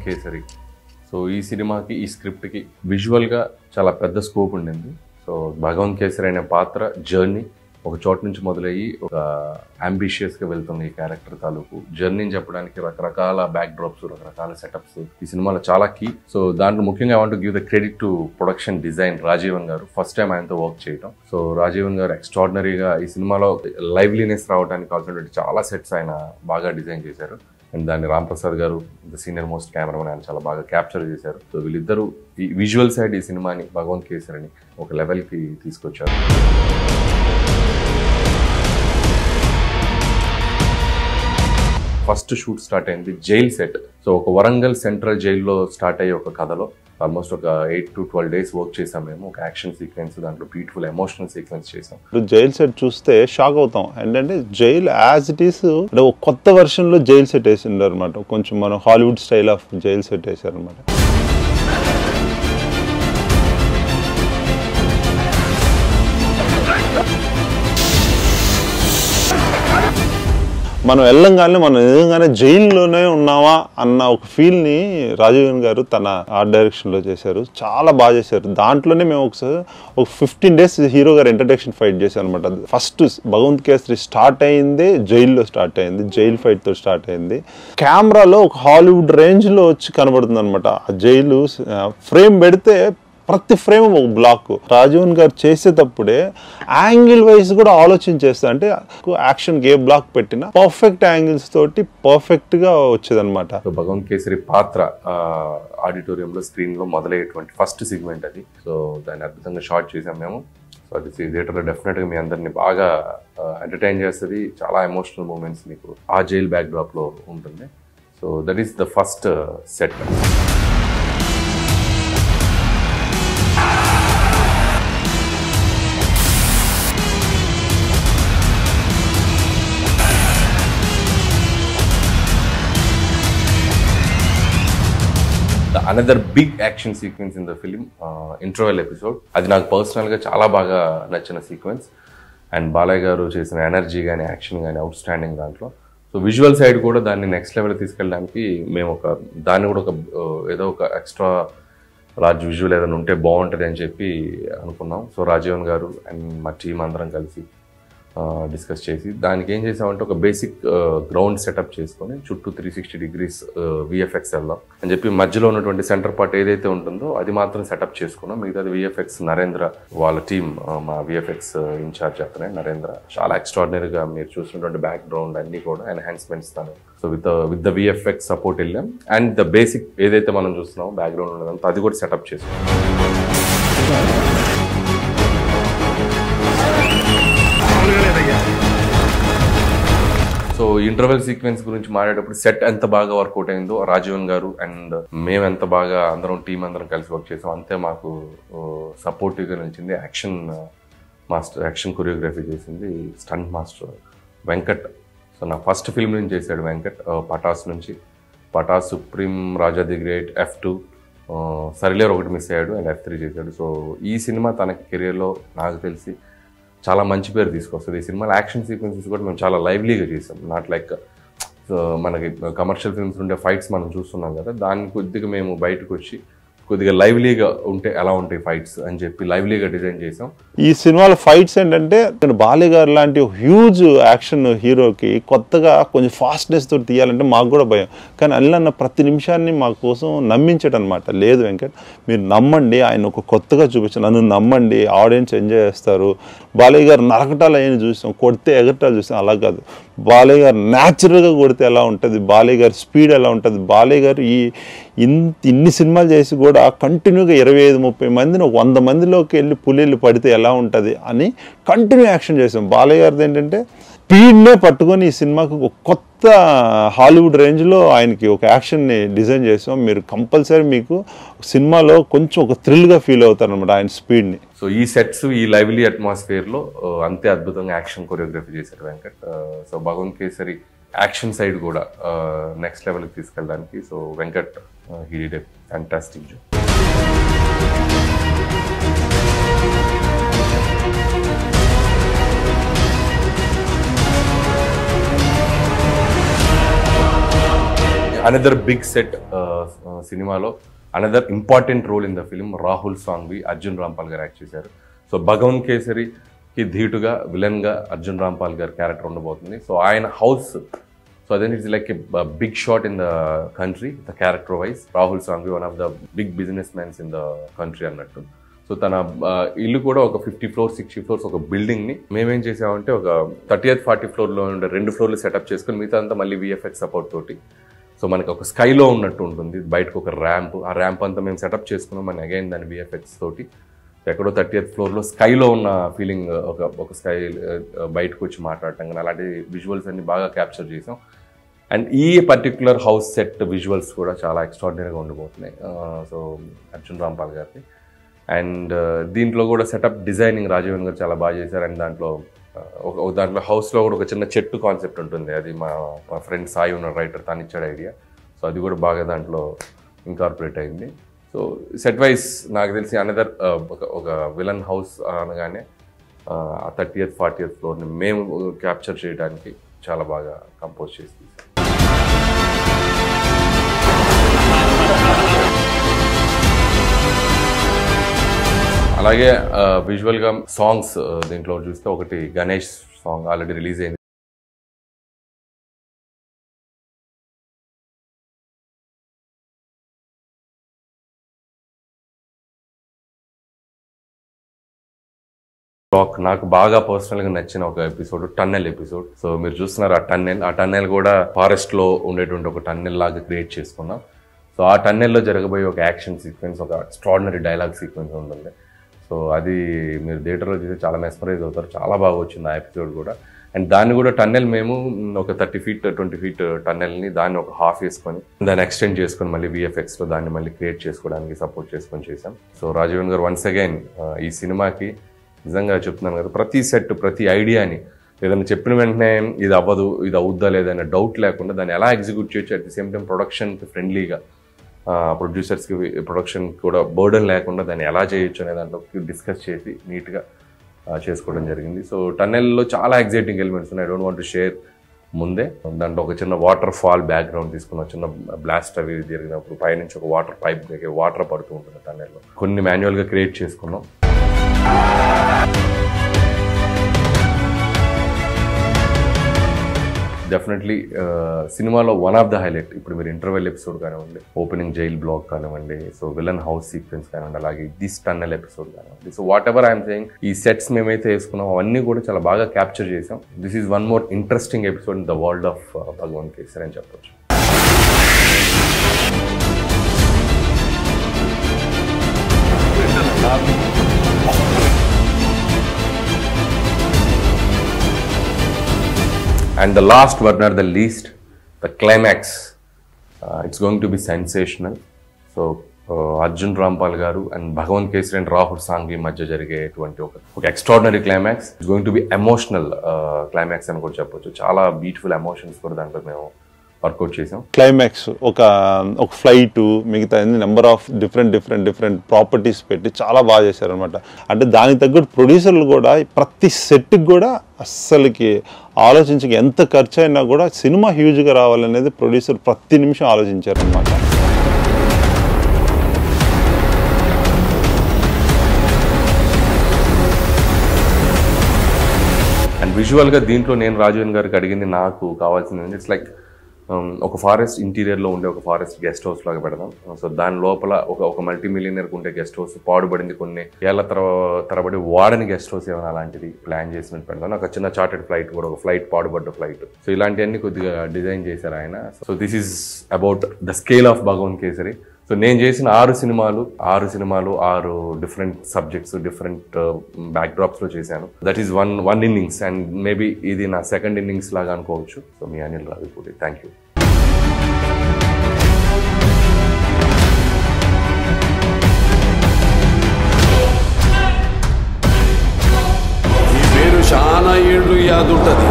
Kesari. So ఈ సినిమాకి ఈ స్క్రిప్ట్కి విజువల్గా చాలా పెద్ద స్కోప్ ఉండింది. సో భగవంత్ కేసరి అనే పాత్ర జర్నీ ఒక చోట నుంచి మొదలయ్యి ఒక అంబిషియస్గా వెళ్తుంది. ఈ క్యారెక్టర్ తాలూకు జర్నీని చెప్పడానికి రకరకాల బ్యాక్ డ్రాప్స్, రకరకాల సెటప్స్ ఈ సినిమాలో చాలా కీ. సో దాంట్లో ముఖ్యంగా I want to give the credit to production design Rajeevan గారు. ఫస్ట్ టైం ఆయనతో వర్క్ చేయడం. సో రాజీవన్ గారు ఎక్స్ట్రాడినరీగా ఈ సినిమాలో లైవ్లీనెస్ రావడానికి కావాల్సినటువంటి చాలా సెట్స్ ఆయన బాగా డిజైన్ చేశారు. అండ్ దాన్ని రామ్ ప్రసాద్ గారు ద సీనియర్ మోస్ట్ కెమెరామెన్ ఆయన చాలా బాగా క్యాప్చర్ చేశారు. సో వీళ్ళిద్దరూ ఈ విజువల్ సైడ్ ఈ సినిమాని భగవంత్ కేసరిని ఒక లెవెల్కి తీసుకొచ్చారు. ఫస్ట్ షూట్ స్టార్ట్ అయింది జైల్ సెట్. సో ఒక వరంగల్ సెంట్రల్ జైల్లో స్టార్ట్ అయ్యే ఒక కథలో ఆల్మోస్ట్ ఒక 8 to 12 days వర్క్ చేసాం మేము. ఒక యాక్షన్ సీక్వెన్స్, దాంట్లో బ్యూటిఫుల్ ఎమోషనల్ సీక్వెన్స్ చేసాం. జైల్ సెట్ చూస్తే షాక్ అవుతాం. ఏంటంటే జైల్ యాజ్ ఇట్ ఈస్ అంటే ఒక కొత్త వెర్షన్ లో జైల్ సెట్ వేసిండారు అనమాట. కొంచెం మనం Hollywood style of jail set వేసారు అనమాట. మనం వెళ్ళంగానే మనం నిజంగానే జైల్లోనే ఉన్నావా అన్న ఒక ఫీల్ని రాజీవన్ గారు తన ఆర్ట్ డైరెక్షన్లో చేశారు. చాలా బాగా చేశారు. దాంట్లోనే మేము ఒకసారి ఒక 15 days హీరో గారు ఇంట్రడక్షన్ ఫైట్ చేశారు అనమాట. ఫస్ట్ భగవంత్ కేసరి స్టార్ట్ అయింది జైల్లో స్టార్ట్ అయింది, జైల్ ఫైట్తో స్టార్ట్ అయింది. కెమెరాలో ఒక హాలీవుడ్ రేంజ్లో వచ్చి కనబడుతుంది అనమాట. ఆ జైలు ఫ్రేమ్ పెడితే ప్రతి ఫ్రేమ్ ఒక బ్లాక్. రాజీవన్ గారు చేసేటప్పుడే యాంగిల్ వైజ్ కూడా ఆలోచించేస్తా. అంటే యాక్షన్ ఏ బ్లాక్ పెట్టినా పర్ఫెక్ట్ యాంగిల్స్ తోటి పర్ఫెక్ట్ గా వచ్చేదన్నమాట. భగవంత్ కేసరి పాత్ర ఆడిటోరియంలో స్క్రీన్ లో మొదలయ్యేటువంటి ఫస్ట్ సెగ్మెంట్ అది. సో దాన్ని అద్భుతంగా షార్ట్ చేసాం మేము. సో అది థియేటర్లో డెఫినెట్గా మీ అందరినీ బాగా ఎంటర్టైన్ చేస్తుంది. చాలా ఎమోషనల్ మూమెంట్స్ మీకు ఆ జైల్ బ్యాక్ డ్రాప్ లో ఉంటుంది. So that is the first set. Another big action sequence in the film interval episode. అది నాకు పర్సనల్గా చాలా బాగా నచ్చిన సీక్వెన్స్. అండ్ బాలయ్య గారు చేసిన ఎనర్జీ కానీ యాక్షన్ కానీ అవుట్ స్టాండింగ్ దాంట్లో. సో విజువల్ సైడ్ కూడా దాన్ని నెక్స్ట్ లెవెల్ తీసుకెళ్ళడానికి మేము దాన్ని కూడా ఏదో ఒక ఎక్స్ట్రా లార్జ్ విజువల్ ఏదైనా ఉంటే బాగుంటుంది అని చెప్పి అనుకున్నాం. సో రాజీవన్ గారు అండ్ మా టీం అందరం కలిసి డిస్కస్ చేసి దానికి ఏం చేసామంటే ఒక బేసిక్ గ్రౌండ్ సెటప్ చేసుకొని చుట్టూ 360 degrees విఎఫ్ఎక్స్ వెళ్దాం అని చెప్పి మధ్యలో ఉన్నటువంటి సెంటర్ పార్ట్ ఏదైతే ఉంటుందో అది మాత్రం సెటప్ చేసుకున్నాం. మిగతాది విఎఫ్ఎక్స్ నరేంద్ర వాళ్ళ టీం, మా విఎఫ్ఎక్స్ ఇన్ఛార్జ్ అతనే నరేంద్ర. చాలా ఎక్స్ట్రాడినరీగా మీరు చూసినటువంటి బ్యాక్గ్రౌండ్ అన్ని కూడా ఎన్హాన్స్మెంట్స్ తాను. So with the VFX support వెళ్ళాం. అండ్ ద బేసిక్ ఏదైతే మనం చూస్తున్నామో బ్యాక్గ్రౌండ్ ఉన్నదంతా అది కూడా సెటప్ చేసుకున్నాం. సో ఇంటర్వెల్ సీక్వెన్స్ గురించి మాట్లాడేటప్పుడు సెట్ ఎంత బాగా వర్కౌట్ అయిందో రాజీవన్ గారు అండ్ మేము ఎంత బాగా అందరం టీం అందరం కలిసి వర్క్ చేసాం అంతే మాకు సపోర్టివ్గా నిలిచింది యాక్షన్ కొరియోగ్రఫీ చేసింది స్టంట్ మాస్టర్ వెంకట్. సో నా ఫస్ట్ ఫిల్మ్ నుంచి చేశాడు వెంకట్. పటాస్ నుంచి Pataas, Supreme, Raja the great, F2, Sarileru ఒకటి మిస్ అయ్యాడు అండ్ F3 చేశాడు. సో ఈ సినిమా తనకి కెరియర్లో నాకు తెలిసి చాలా మంచి పేరు తీసుకొస్తుంది. ఈ సినిమాలో యాక్షన్ సీక్వెన్సెస్ కూడా మేము చాలా లైవ్లీగా చేసాం. నాట్ లైక్ మనకి కమర్షియల్ ఫిల్మ్స్ ఉండే ఫైట్స్ మనం చూస్తున్నాం కదా, దాన్ని కొద్దిగా మేము బయటకు వచ్చి కొద్దిగా లైవ్లీగా ఉంటే ఎలా ఉంటాయి ఫైట్స్ అని చెప్పి లైవ్లీగా డిజైన్ చేసాం. ఈ సినిమాలో ఫైట్స్ ఏంటంటే బాలయ్య గారు లాంటి హ్యూజ్ యాక్షన్ హీరోకి కొత్తగా కొంచెం ఫాస్ట్నెస్ తోటి తీయాలంటే మాకు కూడా భయం. కానీ అన్న ప్రతి నిమిషాన్ని మా కోసం నమ్మించడం అనమాట. లేదు వెంకట్, మీరు నమ్మండి, ఆయన ఒక కొత్తగా చూపించారు, నన్ను నమ్మండి, ఆడియన్స్ ఎంజాయ్ చేస్తారు. బాలయ్య గారు నరకటాలు అయ్యని చూస్తాం, కొడితే ఎగరటాలు చూస్తాం. అలా కాదు, బాలయ్య గారు న్యాచురల్గా కొడితే ఎలా ఉంటుంది, బాలయ్య గారి స్పీడ్ ఎలా ఉంటుంది, బాలయ్య గారు ఇన్ని సినిమాలు చేసి కూడా కంటిన్యూగా 25-30 మందిని 100 మందిలోకి వెళ్ళి పులిళ్ళు పడితే ఎలా ఉంటుంది అని కంటిన్యూ యాక్షన్ చేసాం. బాలయ్య గారిది ఏంటంటే స్పీడ్నే పట్టుకొని ఈ సినిమాకు ఒక కొత్త హాలీవుడ్ రేంజ్లో ఆయనకి ఒక యాక్షన్ని డిజైన్ చేసాం. మీరు కంపల్సరీ మీకు సినిమాలో కొంచెం ఒక థ్రిల్గా ఫీల్ అవుతారు అనమాట ఆయన స్పీడ్ని. సో ఈ సెట్స్ ఈ లైవ్లీ అట్మాస్ఫియర్లో అంతే అద్భుతంగా యాక్షన్ కొరియోగ్రఫీ చేశారు Venkat. So Bhagavanth Kesari action side కూడా నెక్స్ట్ లెవెల్కి తీసుకెళ్ళడానికి so Venkat he did a fantastic job. Another big set సినిమాలో another important role in the film Rahul Sanghvi Arjun Rampal garu act చేశారు. సో భగవన్ కేసరికి ధీటుగా విలన్గా అర్జున్ రాంపాల్ గారి క్యారెక్టర్ ఉండబోతుంది. సో ఆయన హౌస్, సో అదే it's like a big shot in the country the character wise. Rahul Sanghvi one of the big business mans in the country అన్నట్టు. So తన ఇల్లు కూడా ఒక 50 floors 60 floors ఒక బిల్డింగ్ని మేమేం చేసామంటే ఒక 30th 40th floorలో ఉండే 2 floorలు సెటప్ చేసుకుని మిగతా అంతా మళ్ళీ విఎఫ్ఎక్స్ సపోర్ట్ తోటి సో మనకి ఒక స్కైలో ఉన్నట్టు ఉంటుంది. బయటకు ఒక ర్యాంప్, ఆ ర్యాంప్ అంతా మేము సెటప్ చేసుకున్నాం. మన అగైన్ దాని విఎఫ్ఎక్స్ తోటి ఎక్కడో 30th floorలో స్కైలో ఉన్న ఫీలింగ్, ఒక స్కై బయటకు వచ్చి మాట్లాడటం కానీ అలాంటి విజువల్స్ అన్ని బాగా క్యాప్చర్ చేసాం. అండ్ ఈ పర్టిక్యులర్ హౌస్ సెట్ విజువల్స్ కూడా చాలా ఎక్స్ట్రాడినరీగా ఉండిపోతున్నాయి. సో అర్జున్ రాంపాల్ గారికి అండ్ దీంట్లో కూడా సెటప్ డిజైనింగ్ రాజీవన్ గారు చాలా బాగా చేశారు. అండ్ దాంట్లో హౌస్లో కూడా ఒక చిన్న చెట్టు కాన్సెప్ట్ ఉంటుంది. అది మా ఫ్రెండ్ సాయి ఉన్న రైటర్ తను ఇచ్చాడు ఐడియా. సో అది కూడా బాగా దాంట్లో ఇన్కార్పొరేట్ అయింది. సో సెట్ వైజ్ నాకు తెలిసి అనదర్ ఒక విలన్ హౌస్ అనగానే 30th 40th floorని మేము క్యాప్చర్ చేయడానికి చాలా బాగా కంపోజ్ చేసి అలాగే విజువల్గా సాంగ్స్ దీంట్లో చూస్తే ఒకటి గణేష్ సాంగ్ ఆల్రెడీ రిలీజ్ అయింది. నాకు బాగా పర్సనల్గా నచ్చిన ఒక ఎపిసోడ్ టన్నెల్ ఎపిసోడ్. సో మీరు చూస్తున్నారు ఆ టన్నెల్ కూడా ఫారెస్ట్లో ఉండేటువంటి ఒక టన్నెల్ లాగా క్రియేట్ చేసుకున్నాం. సో ఆ టన్నెల్లో జరగబోయే ఒక యాక్షన్ సీక్వెన్స్, ఒక ఎక్స్ట్రాడినరీ డైలాగ్ సీక్వెన్స్ ఉంటుంది. సో అది మీరు థియేటర్లో చూసి చాలా మెస్మరైజ్ అవుతారు. చాలా బాగా వచ్చింది ఆ ఎపిసోడ్ కూడా. అండ్ దాన్ని కూడా టన్నెల్ మేము ఒక 30 feet 20 feet టన్నెల్ని దాన్ని ఒక హాఫ్ వేసుకొని దాన్ని ఎక్స్టెండ్ చేసుకొని మళ్ళీ విఎఫ్ఎక్స్లో దాన్ని మళ్ళీ క్రియేట్ చేసుకోవడానికి సపోర్ట్ చేసుకొని చేశాం. సో రాజీవన్ గారు వన్స్ అగైన్ ఈ సినిమాకి నిజంగా చెప్తున్నాను కదా, ప్రతి సెట్ ప్రతి ఐడియాని ఏదైనా చెప్పిన వెంటనే ఇది అవ్వదు ఇది అవుద్దా లేదనే డౌట్ లేకుండా దాన్ని ఎలా ఎగ్జిక్యూట్ చేయొచ్చు, అట్ ది సేమ్ టైం ప్రొడక్షన్కి ఫ్రెండ్లీగా ప్రొడ్యూసర్స్కి ప్రొడక్షన్ కూడా బర్డన్ లేకుండా దాన్ని ఎలా చేయొచ్చు అనే దాంట్లో డిస్కస్ చేసి నీట్గా చేసుకోవడం జరిగింది. సో టన్నెల్లో చాలా ఎగ్జైటింగ్ ఎలిమెంట్స్ ఉన్నాయి. I don't want to share ముందే. దాంట్లో ఒక చిన్న వాటర్ ఫాల్ బ్యాక్గ్రౌండ్ తీసుకున్న చిన్న బ్లాస్ట్ అవి జరిగినప్పుడు పైనుంచి ఒక వాటర్ పైప్ వాటర్ పడుతూ ఉంటుంది టన్నెల్లో. కొన్ని మాన్యువల్గా క్రియేట్ చేసుకున్నాం. డెఫినెట్లీ సినిమాలో వన్ ఆఫ్ ద హైలైట్ ఇప్పుడు మీరు ఇంటర్వెల్ ఎపిసోడ్ కానివ్వండి, ఓపెనింగ్ జైల్ బ్లాక్ కానివ్వండి, సో విలన్ హౌస్ సీక్వెన్స్ కానివ్వండి, అలాగే దిస్ టన్నెల్ ఎపిసోడ్ కానివ్వండి. So what ever I'm saying, ఈ సెట్స్ మేమైతే వేసుకున్నాం అవన్నీ కూడా చాలా బాగా క్యాప్చర్ చేసాం. This is one more interesting episode in the world of భగవన్ కేసరి అని చెప్పొచ్చు. And the last but not the least, the climax. It's going to be sensational. So Arjun Rampal garu and Bhagavan Kesari and Rahul Sanghvi మధ్య జరిగేటువంటి ఒక extraordinary climax. It's going to be emotional climax అని కూడా చెప్పొచ్చు. చాలా beautiful emotions కూడా దాంట్లో మేము వర్కౌట్ చేసాం. క్లైమాక్స్ ఒక ఫ్లైట్ మిగతా నెంబర్ ఆఫ్ డిఫరెంట్ ప్రాపర్టీస్ పెట్టి చాలా బాగా చేశారనమాట. అంటే దానికి తగ్గట్టు ప్రొడ్యూసర్లు కూడా ప్రతి సెట్కి కూడా అస్సలకి ఆలోచించక ఎంత ఖర్చు అయినా కూడా సినిమా హ్యూజ్గా రావాలనేది ప్రొడ్యూసర్ ప్రతి నిమిషం ఆలోచించారనమాట. అండ్ విజువల్గా దీంట్లో నేను రాజీవన్ గారికి అడిగింది, నాకు కావాల్సింది ఇట్స్ లైక్ ఒక ఫారెస్ట్ ఇంటీరియర్లో ఉండే ఒక ఫారెస్ట్ గెస్ట్ హౌస్ లాగా పెడదాం. సో దాని లోపల ఒక మల్టీ మిలియనర్కి ఉండే గెస్ట్ హౌస్, పాడుబడింది కొన్ని ఏళ్ల తరబడి వాడని గెస్ట్ హౌస్ ఏమైనా అలాంటిది ప్లాన్ చేసినట్టు పెడదాం. ఒక చిన్న చార్టెడ్ ఫ్లైట్ కూడా, ఒక ఫ్లైట్ పాడుబడ్డ ఫ్లైట్. సో ఇలాంటివన్నీ కొద్దిగా డిజైన్ చేశారు ఆయన. So this is about the scale of భగవన్ కేసరి. సో నేను చేసిన 6 సినిమాలు 6 డిఫరెంట్ సబ్జెక్ట్స్, డిఫరెంట్ బ్యాక్డ్రాప్స్లో చేశాను. That is one innings. And maybe ఇది నా సెకండ్ ఇన్నింగ్స్ లాగా అనుకోవచ్చు. So me Anil Ravipudi, thank you. ఈ పేరు చాలా ఏళ్ళు యాదుంటది.